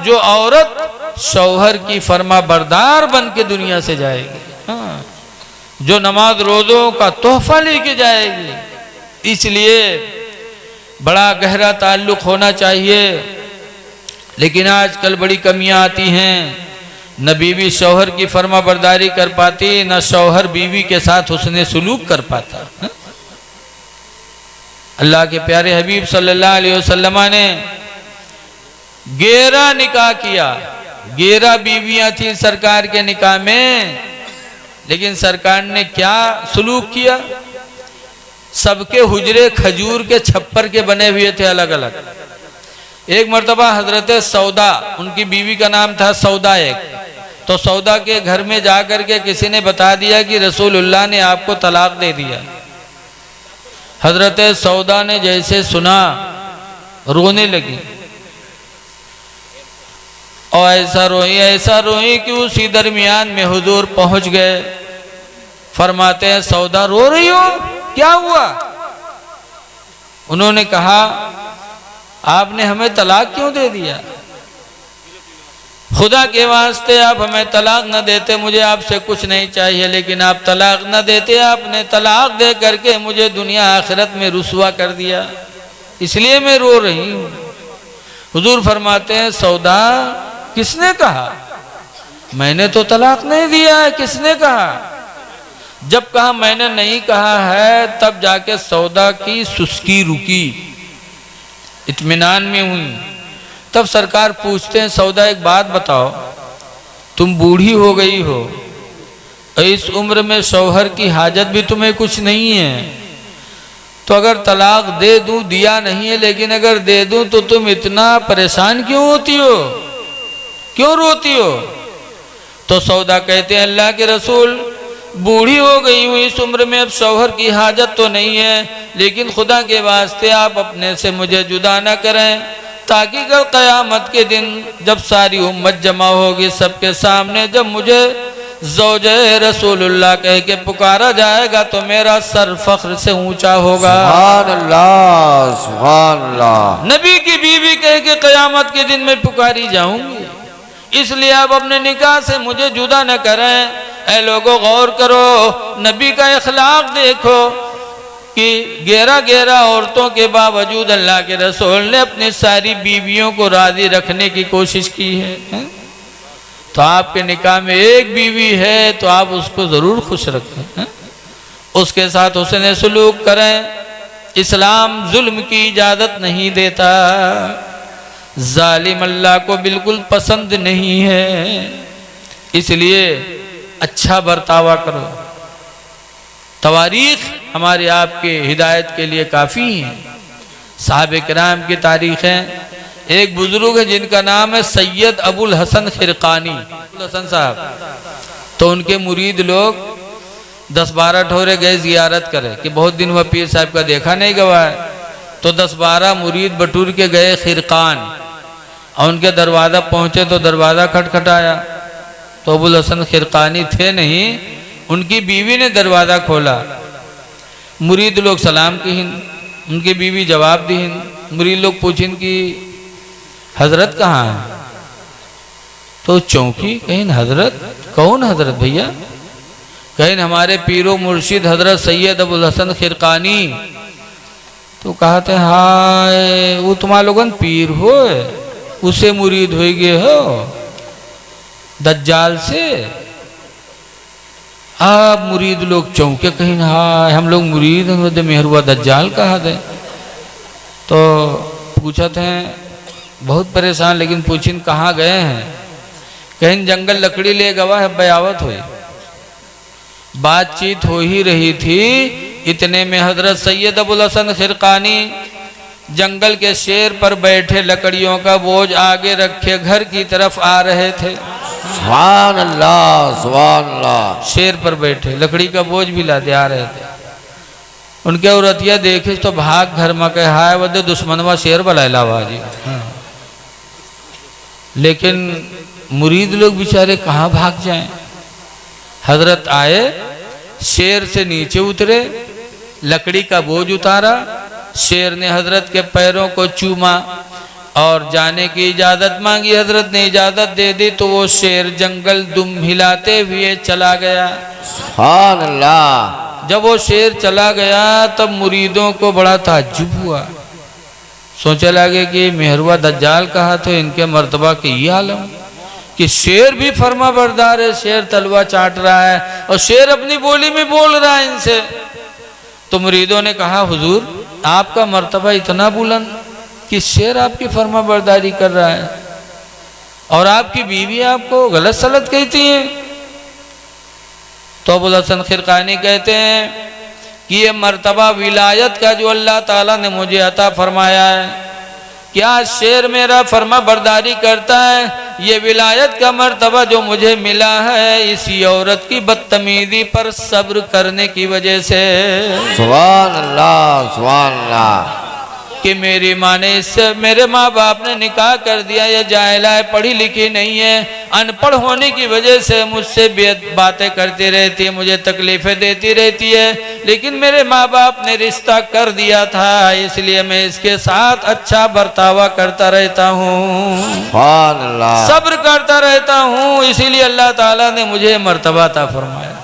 जो औरत शौहर की फरमा बरदार बन के दुनिया से जाएगी, हाँ, जो नमाज रोज़ों का तोहफा लेके जाएगी। इसलिए बड़ा गहरा ताल्लुक होना चाहिए, लेकिन आजकल बड़ी कमियां आती हैं। न बीवी शौहर की फरमा बरदारी कर पाती, न शौहर बीवी के साथ हुस्ने सुलूक कर पाता। अल्लाह के प्यारे हबीब सल्लल्लाहु अलैहि वसल्लम ने 11 निकाह किया, 11 बीवियां थी सरकार के निकाह में, लेकिन सरकार ने क्या सुलूक किया? सबके हुजरे खजूर के छप्पर के बने हुए थे अलग अलग। एक मर्तबा हजरत सौदा, उनकी बीवी का नाम था सौदा, तो सौदा के घर में जाकर के किसी ने बता दिया कि रसूलुल्लाह ने आपको तलाक दे दिया। हजरत सौदा ने जैसे सुना रोने लगी, और ऐसा रोई कि उसी दरमियान में हुजूर पहुंच गए। फरमाते हैं सौदा रो रही हो, क्या हुआ? उन्होंने कहा आपने हमें तलाक क्यों दे दिया? खुदा के वास्ते आप हमें तलाक न देते, मुझे आपसे कुछ नहीं चाहिए, लेकिन आप तलाक न देते, आपने तलाक दे करके मुझे दुनिया आखिरत में रुसवा कर दिया, इसलिए मैं रो रही हूँ। हुजूर फरमाते हैं सौदा किसने कहा? मैंने तो तलाक नहीं दिया है। किसने कहा? जब कहा मैंने नहीं कहा है, तब जाके सौदा की सुस्ती रुकी, इत्मीनान में हुई। तब सरकार पूछते हैं सौदा एक बात बताओ, तुम बूढ़ी हो गई हो, इस उम्र में शौहर की हाजत भी तुम्हें कुछ नहीं है, तो अगर तलाक दे दूं, दिया नहीं है लेकिन अगर दे दूं तो तुम इतना परेशान क्यों होती हो, क्यों रोती हो? तो सौदा कहते हैं अल्लाह के रसूल, बूढ़ी हो गई हूँ इस उम्र में, अब शौहर की हाजत तो नहीं है, लेकिन खुदा के वास्ते आप अपने से मुझे जुदा न करें, ताकि कल क़यामत के दिन जब सारी उम्मत जमा होगी सबके सामने, जब मुझे ज़ौजे रसूलुल्लाह कह के पुकारा जाएगा तो मेरा सर फख्र से ऊंचा होगा। सुभान अल्लाह, सुभान अल्लाह। नबी की बीवी कह के क़यामत के दिन में पुकारी जाऊंगी, इसलिए आप अपने निकाह से मुझे जुदा न करें। ऐ लोगों गौर करो, नबी का इखलाक देखो कि 11 औरतों के बावजूद अल्लाह के रसूल ने अपनी सारी बीवियों को राजी रखने की कोशिश की है। तो आपके निकाह में एक बीवी है तो आप उसको जरूर खुश रखें, उसके साथ हुस्न सलूक करें। इस्लाम जुल्म की इजाजत नहीं देता, जालिम अल्लाह को बिल्कुल पसंद नहीं है, इसलिए अच्छा बर्तावा करो। तवारीख हमारे आपके हिदायत के लिए काफ़ी हैं। साहब किराम की तारीख है। एक बुजुर्ग है जिनका नाम है सैयद अबुल हसन खिरकानी, हसन साहब। तो उनके मुरीद लोग 10-12 ठोरे गए जियारत करे कि बहुत दिन हुआ पीर साहब का देखा नहीं गवा है। तो 10-12 मुरीद बटूर के गए खिरकान, और उनके दरवाज़ा पहुँचे तो दरवाज़ा खटखटाया, तो अबुल हसन खिरकानी थे नहीं, उनकी बीवी ने दरवाज़ा खोला। मुरीद लोग सलाम की, उनकी बीवी जवाब दी, मुरीद लोग पूछें कि हजरत कहाँ है, तो चौंकी, कहीं हजरत, कौन हजरत भैया? कहीं हमारे पीरो मुर्शिद हजरत सैयद अबुल हसन खिरकानी। तो कहते हाय वो तुम्हारा लोगन पीर हो, उसे मुरीद हो गए हो दज्जाल से। अब मुरीद लोग चौंके, कहीं हाय हम लोग मुरीद मेहरुआ दज्जाल कहा दे। तो पूछते हैं बहुत परेशान, लेकिन पूछिन कहाँ गए हैं? कहीं जंगल लकड़ी ले गवा है, बयावत हुई। बातचीत हो ही रही थी, इतने में हजरत सैयद अबुल हसन खिरकानी जंगल के शेर पर बैठे लकड़ियों का बोझ आगे रखे घर की तरफ आ रहे थे। सुभान अल्लाह, सुभान अल्लाह। शेर पर बैठे लकड़ी का बोझ भी लादे आ रहे थे। उनके औरतिया देखे तो भाग घर में कहे हाय वदे दुश्मनवा शेर बलायला बाजी। लेकिन मुरीद लोग बेचारे कहाँ भाग जाएं। हजरत आए, शेर से नीचे उतरे, लकड़ी का बोझ उतारा, शेर ने हजरत के पैरों को चूमा और जाने की इजाजत मांगी। हजरत ने इजाजत दे दी तो वो शेर जंगल दुम हिलाते हुए चला गया। सुभान अल्लाह। जब वो शेर चला गया तब मुरीदों को बड़ा ताज्जुब हुआ। सोचे लगे कि मेहरुआ दज्जाल कहा तो इनके मर्तबा के ये आलम कि शेर भी फर्मा बरदार है, शेर तलवा चाट रहा है और शेर अपनी बोली में बोल रहा है इनसे। तो मुरीदों ने कहा हुजूर आपका मर्तबा इतना बुलंद कि शेर आपकी फर्मा बरदारी कर रहा है और आपकी बीवी आपको गलत सलत कहती है। तो अबुल हसन खिरकानी कहते हैं कि ये मर्तबा विलायत का जो अल्लाह ताला ने मुझे अता फरमाया है, क्या शेर मेरा फर्मा बरदारी करता है? ये विलायत का मर्तबा जो मुझे मिला है इसी औरत की बदतमीजी पर सब्र करने की वजह से। सुभान अल्लाह, सुभान अल्लाह। कि मेरी माँ ने इससे, मेरे माँ बाप ने निकाह कर दिया, ये जाहिला है, पढ़ी लिखी नहीं है, अनपढ़ होने की वजह से मुझसे बातें करती रहती है, मुझे तकलीफें देती रहती है, लेकिन मेरे माँ बाप ने रिश्ता कर दिया था इसलिए मैं इसके साथ अच्छा बर्तावा करता रहता हूँ, सुभान अल्लाह। सब्र करता रहता हूँ, इसीलिए अल्लाह ताला ने मुझे मर्तबा अता फरमाया।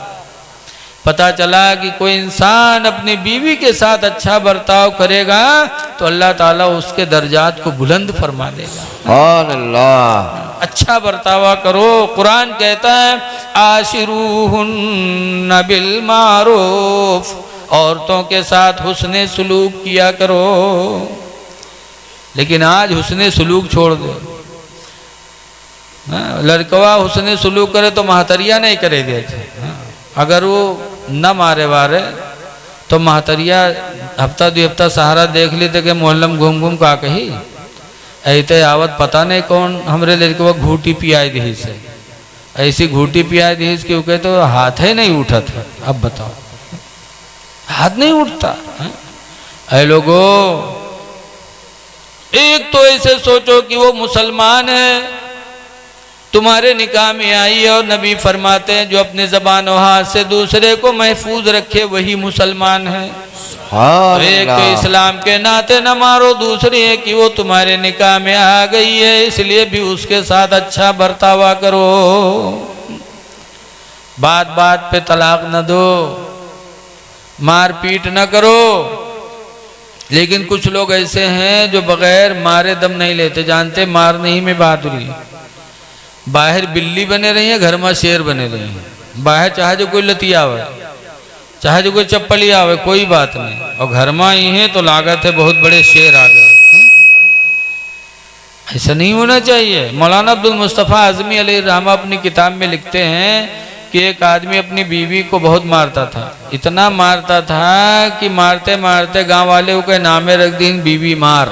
पता चला कि कोई इंसान अपनी बीवी के साथ अच्छा बर्ताव करेगा तो अल्लाह ताला उसके दर्जात को बुलंद फरमा देगा। सुभान अल्लाह। अच्छा बर्तावा करो। कुरान कहता है आशिरूहुन्ना बिल मारूफ, औरतों के साथ हुस्ने सुलूक किया करो। लेकिन आज हुस्ने सुलूक छोड़ दो। लड़कवा हुस्ने सुलूक करे तो महतरिया नहीं करे देते। अगर वो न मारे वारे तो महतरिया हफ्ता दो हफ्ता सहारा देख ली तो के मोहल्लम घूम घूम का कही ऐते आवत पता नहीं कौन हमरे लड़के घूटी पियाई दी से, ऐसी घूटी पियाई दी क्योंकि तो हाथ ही नहीं उठा था। अब बताओ हाथ नहीं उठता। ऐ लोगो एक तो ऐसे सोचो कि वो मुसलमान है, तुम्हारे निकाह में आई और नबी फरमाते हैं जो अपने ज़बान और हाथ से दूसरे को महफूज रखे वही मुसलमान है। एक तो इस्लाम के नाते न मारो, दूसरी है कि वो तुम्हारे निकाह में आ गई है इसलिए भी उसके साथ अच्छा बर्तावा करो। बात बात पे तलाक न दो, मार पीट न करो। लेकिन कुछ लोग ऐसे हैं जो बगैर मारे दम नहीं लेते। जानते मारने ही में बहादुरी। बाहर बिल्ली बने रही है, घर में शेर बने रही है। बाहर चाहे जो कोई लतिया आवे, चाहे जो कोई चप्पली आवे, कोई बात नहीं, और घर में ही है तो लागत है बहुत बड़े शेर आ गए। ऐसा नहीं होना चाहिए। मौलाना अब्दुल मुस्तफ़ा आज़मी अलैहिर्रहमा अपनी किताब में लिखते हैं कि एक आदमी अपनी बीवी को बहुत मारता था, इतना मारता था कि मारते मारते गांव वाले को नामे रख दी बीवी मार।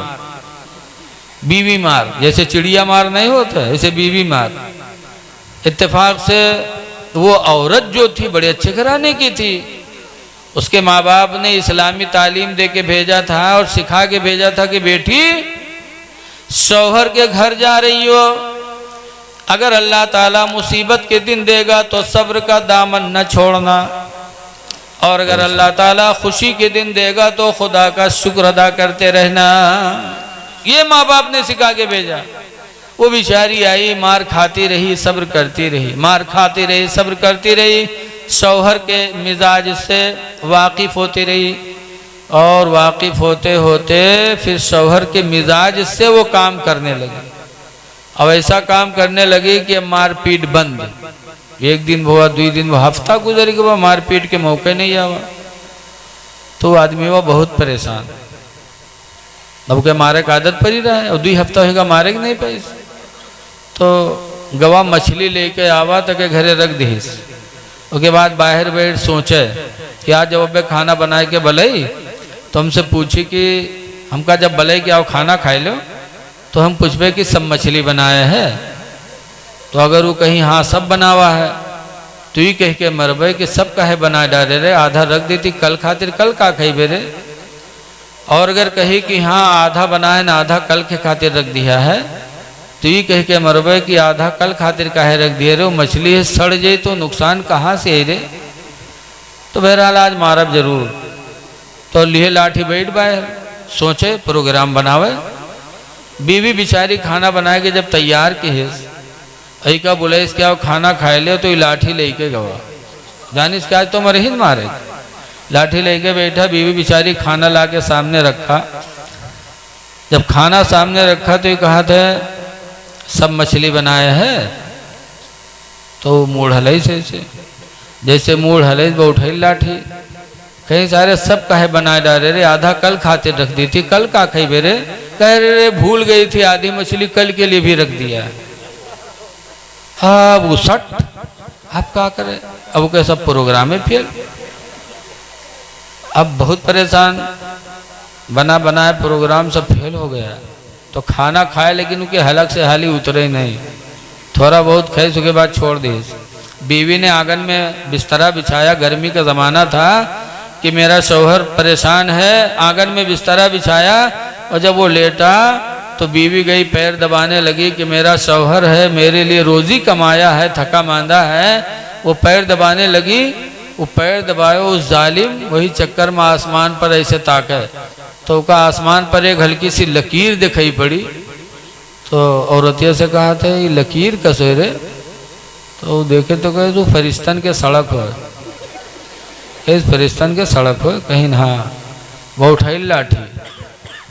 बीवी मार, जैसे चिड़िया मार नहीं होता ऐसे बीवी मार। इत्तेफाक से वो औरत जो थी बड़े अच्छे घराने की थी। उसके माँ बाप ने इस्लामी तालीम दे के भेजा था और सिखा के भेजा था कि बेटी शौहर के घर जा रही हो, अगर अल्लाह ताला मुसीबत के दिन देगा तो सब्र का दामन न छोड़ना, और अगर अल्लाह ताला खुशी के दिन देगा तो खुदा का शुक्र अदा करते रहना। ये माँ बाप ने सिखा के भेजा। वो बेचारी आई, मार खाती रही, सब्र करती रही, मार खाती रही, सब्र करती रही, शौहर के मिजाज से वाकिफ होती रही, और वाकिफ होते होते फिर शौहर के मिजाज से वो काम करने लगी। अब ऐसा काम करने लगी कि मारपीट बंद। एक दिन हुआ, 2 दिन हुआ, हफ्ता गुजर गया, मारपीट के मौके नहीं आवा। तो आदमी वो बहुत परेशान, अब के मारे का आदत पड़ी रहा है, और 2 हफ्ता होगा मारे कि नहीं पैसे। तो गवा मछली लेके आवा तो के घरे रख दी। उसके बाद बाहर बैठ सोचे कि आज जब अबे खाना बनाए के भले तो हमसे पूछी कि हमका जब भले कि आओ खाना खाए लो, तो हम पूछबे कि सब मछली बनाए है। तो अगर वो कहीं हाँ सब बनावा है, तो ही कह के मरबे कि सब काहे बना डाले रे, आधा रख देती कल खातिर, कल का खाई रे। और अगर कही कि हाँ आधा बनाए ना आधा कल के खातिर रख दिया है, तो ये कह के मरबे कि आधा कल खातिर काहे रख दिए रे, वो मछली है सड़ जाए तो नुकसान कहाँ से है रे। तो बहरहाल आज मारब जरूर। तो लिए लाठी बैठ बाहर, सोचे प्रोग्राम बनावे। बीवी बिचारी खाना बनाए के जब तैयार की है, ऐ का बोले इसके आओ खाना खाए ले, तो ये लाठी लेके गवा, जानिस क्या आज तो मरे ही मारे। लाठी लेके बैठा, बीवी बिचारी खाना ला के सामने रखा। जब खाना सामने रखा तो ये कहा था सब मछली बनाए है। तो मूढ़ हलई से जैसे मूढ़ हलई वो उठाई लाठी, कहीं सारे सब काहे बनाए डाले रे, आधा कल खातिर रख दी थी, कल का खाई बेरे, कह रे भूल गई थी आधी मछली कल के लिए भी रख दिया। हाँ वो सट, आप क्या करें, अब के सब प्रोग्राम है फेल। अब बहुत परेशान, बना बनाए प्रोग्राम सब फेल हो गया। तो खाना खाए लेकिन उनके हलक से हाली उतरे ही नहीं, थोड़ा बहुत खाए, उसके बाद छोड़ दी। बीवी ने आंगन में बिस्तरा बिछाया, गर्मी का ज़माना था कि मेरा शौहर परेशान है, आंगन में बिस्तरा बिछाया। और जब वो लेटा तो बीवी गई पैर दबाने लगी कि मेरा शौहर है, मेरे लिए रोज़ी कमाया है, थका मांदा है। वो पैर दबाने लगी, वो पैर दबायो, उस जालिम वही चक्कर में आसमान पर ऐसे ताके, तो का आसमान पर एक हल्की सी लकीर दिखाई पड़ी। तो औरतिया से कहा था ये लकीर कसो रे, तो देखे तो कहे तो फरिश्तन के सड़क हो, इस फरिश्तन के सड़क हो कहीं ना। वो उठाई लाठी,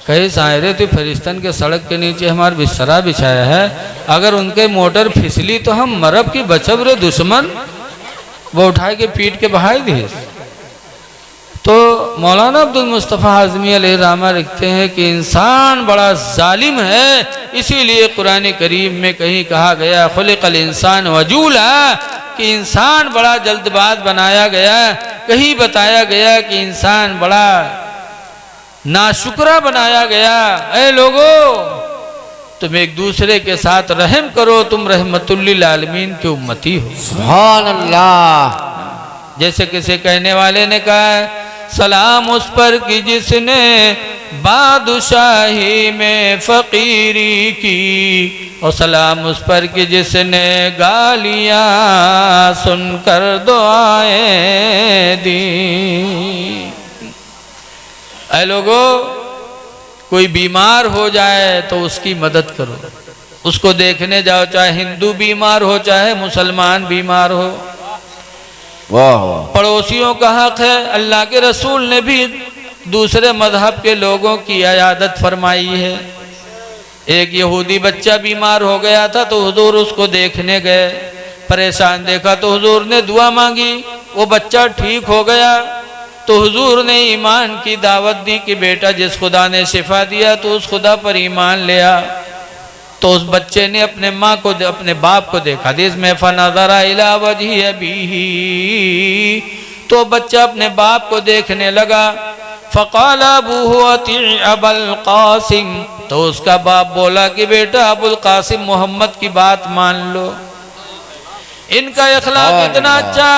कहीं सायरे तो फरिश्तन के सड़क के नीचे हमारा बिस्तरा बिछाया है, अगर उनके मोटर फिसली तो हम मरब की बचब रे दुश्मन। वो उठाए के पीट के बहाई दी। तो मौलाना अब्दुल मुस्तफ़ा हाज़मी अलैहिर्रहमा लिखते हैं कि इंसान बड़ा जालिम है, इसीलिए कुरान करीम में कहीं कहा गया खुलिक़ल इंसान वजूला, कि इंसान बड़ा जल्दबाज बनाया गया। कहीं बताया गया कि इंसान बड़ा नाशुक्रा बनाया गया। ऐ लोगों, तुम एक दूसरे के साथ रहम करो, तुम रहमतुल लिल आलमीन की उम्मती हो। सुभान अल्लाह। जैसे किसी कहने वाले ने कहा, सलाम उस पर कि जिसने बादशाही में फकीरी की, और सलाम उस पर कि जिसने गालियां सुनकर दुआएं दी। ऐ लोगों, कोई बीमार हो जाए तो उसकी मदद करो, उसको देखने जाओ, चाहे हिंदू बीमार हो चाहे मुसलमान बीमार हो। वाह। पड़ोसियों का हक है। अल्लाह के रसूल ने भी दूसरे मजहब के लोगों की इयादत फरमाई है। एक यहूदी बच्चा बीमार हो गया था तो हुजूर उसको देखने गए, परेशान देखा तो हुजूर ने दुआ मांगी, वो बच्चा ठीक हो गया। तो हुजूर ने ईमान की दावत दी कि बेटा जिस खुदा ने शिफा दिया तो उस खुदा पर ईमान ले आ। तो उस बच्चे ने अपने माँ को, अपने बाप को देखा। हदीस में फनज़रा इला वजही अबीही, तो बच्चा अपने बाप को देखने लगा। फ़क़ाल अबूहु अती अबुल क़ासिम, तो उसका बाप बोला कि बेटा अबुल क़ासिम मोहम्मद की बात मान लो। इनका अखलाक इतना अच्छा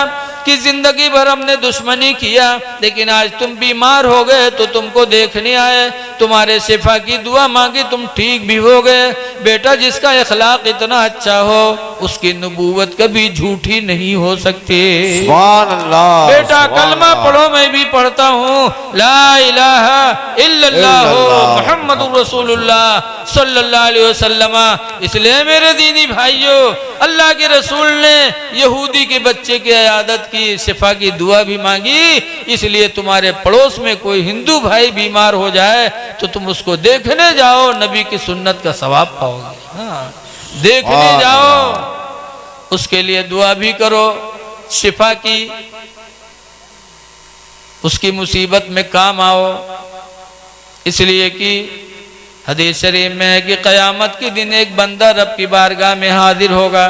कि जिंदगी भर हमने दुश्मनी किया, लेकिन आज तुम बीमार हो गए तो तुमको देखने आए। तुम्हारे शिफा की दुआ मांगी, तुम ठीक भी हो गए। बेटा जिसका इखलाक इतना अच्छा हो उसकी नबूवत कभी झूठी नहीं हो सकती। सुभान अल्लाह। बेटा सुभान कलमा अल्लाह। पढ़ो, मैं भी पढ़ता हूँ, ला इलाहा इल्लल्लाह मुहम्मदुर रसूलुल्लाह सल्लल्लाहु अलैहि वसल्लम। इसलिए मेरे दीनी भाइयों, अल्लाह के रसूल ने यहूदी के बच्चे की इयादत की, शिफा की दुआ भी मांगी। इसलिए तुम्हारे पड़ोस में कोई हिंदू भाई बीमार हो जाए तो तुम उसको देखने जाओ, नबी की सुन्नत का सवाब पाओगे। हाँ, देखने जाओ, उसके लिए दुआ भी करो, शिफा की, उसकी मुसीबत में काम आओ। इसलिए कि हदीस शरीफ में है कि क़यामत के दिन एक बंदा रब की बारगाह में हाजिर होगा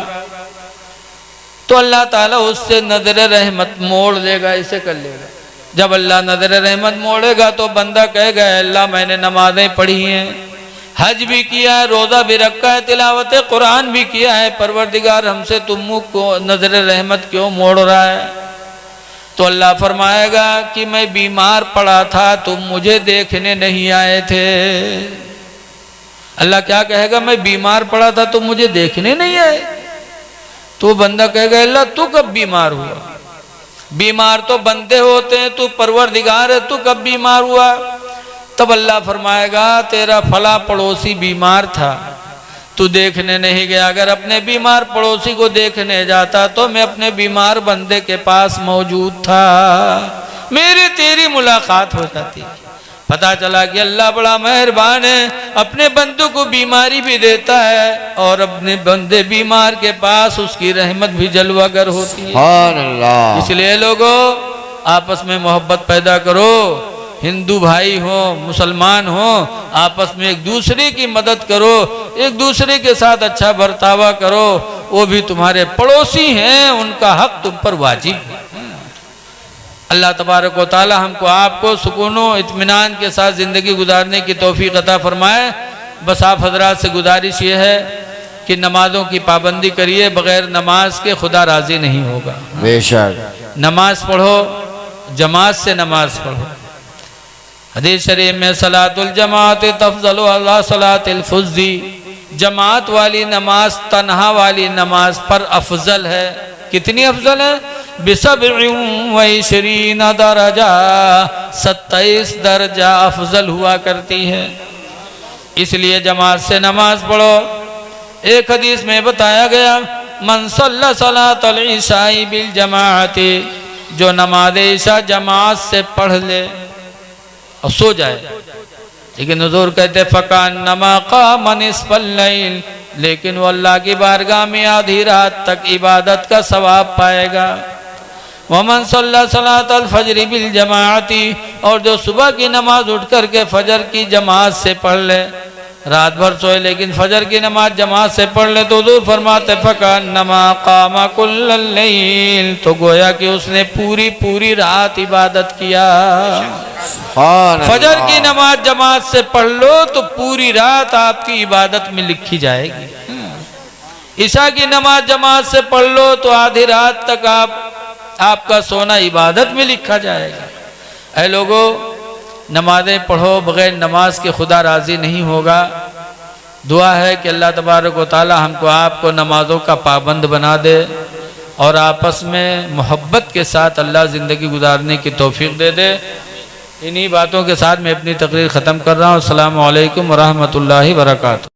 तो अल्लाह ताला उससे नजर रहमत मोड़ लेगा, ऐसे कर लेगा। जब अल्लाह नजर रहमत मोड़ेगा तो बंदा कहेगा, अल्लाह मैंने नमाजें पढ़ी हैं, हज भी किया है, रोज़ा भी रखा है, तिलावत कुरान भी किया है, परवरदिगार हमसे तुम मुँह को नजर रहमत क्यों मोड़ रहा है? तो अल्लाह फरमाएगा कि मैं बीमार पड़ा था, तुम मुझे देखने नहीं आए थे। अल्लाह क्या कहेगा, मैं बीमार पड़ा था तुम मुझे देखने नहीं आए? तो बंदा कहेगा, अल्लाह तू कब बीमार हुआ? बीमार तो बंदे होते हैं, तू परवरदिगार है, तू कब बीमार हुआ? तब अल्लाह फरमाएगा, तेरा फला पड़ोसी बीमार था, तू देखने नहीं गया। अगर अपने बीमार पड़ोसी को देखने जाता तो मैं अपने बीमार बंदे के पास मौजूद था, मेरी तेरी मुलाकात हो जाती। पता चला कि अल्लाह बड़ा मेहरबान है, अपने बंदों को बीमारी भी देता है और अपने बंदे बीमार के पास उसकी रहमत भी जलवागर होती है। सुभान अल्लाह। इसलिए लोगों, आपस में मोहब्बत पैदा करो, हिंदू भाई हो, मुसलमान हो, आपस में एक दूसरे की मदद करो, एक दूसरे के साथ अच्छा बर्तावा करो। वो भी तुम्हारे पड़ोसी हैं, उनका हक तुम पर वाजिब है। अल्लाह तबारक व तआला हमको आपको सुकून व इत्मीनान के साथ ज़िंदगी गुजारने की तौफीक अता फरमाए। बस आप हजरात से गुजारिश ये है कि नमाज़ों की पाबंदी करिए, बग़ैर नमाज के खुदा राज़ी नहीं होगा। बेशक। नमाज पढ़ो, जमात से नमाज पढ़ो। हदीस शरीफ में सलातुल जमात तफ़ज़लु अला सलातिल फुज़्ज़ी, जमात वाली नमाज तन्हा वाली नमाज पर अफजल है। कितनी अफजल है? बिसब्ईन दरजा, 27 दर्जा अफजल हुआ करती है। इसलिए जमात से नमाज पढ़ो। एक हदीस में बताया गया, मन सल्ला सलातल इशाई बिल जमाअती, जो नमाज इशा जमात से पढ़ ले और सो जाए, लेकिन हुजूर कहते फ़कान नमा क़ाम निस्फ़ल लैल, लेकिन वो अल्लाह की बारगाह में आधी रात तक इबादत का सवाब पाएगा। वमन सल्ला सलातल फज्र बिल जमाअती, और जो सुबह की नमाज उठ कर के फजर की जमात से पढ़ ले, रात भर सोए लेकिन फजर की नमाज जमात से पढ़ ले, तो हुजूर फरमाते फ़कान नमा क़ाम कुल्लल लैल, तो गोया कि उसने पूरी पूरी रात इबादत किया। फजर की नमाज जमात से पढ़ लो तो पूरी रात आपकी इबादत में लिखी जाएगी। ईशा की नमाज जमात से पढ़ लो तो आधी रात तक आपका सोना इबादत में लिखा जाएगा। ऐ लोगों, नमाजें पढ़ो, बगैर नमाज के खुदा राज़ी नहीं होगा। दुआ है कि अल्लाह तबारक व तआला हमको आपको नमाज़ों का पाबंद बना दे और आपस में मोहब्बत के साथ अल्लाह ज़िंदगी गुजारने की तौफीक दे दे। इन्हीं बातों के साथ मैं अपनी तकरीर ख़त्म कर रहा हूँ। अस्सलामु अलैकुम व रहमतुल्लाहि व बरकातुहू।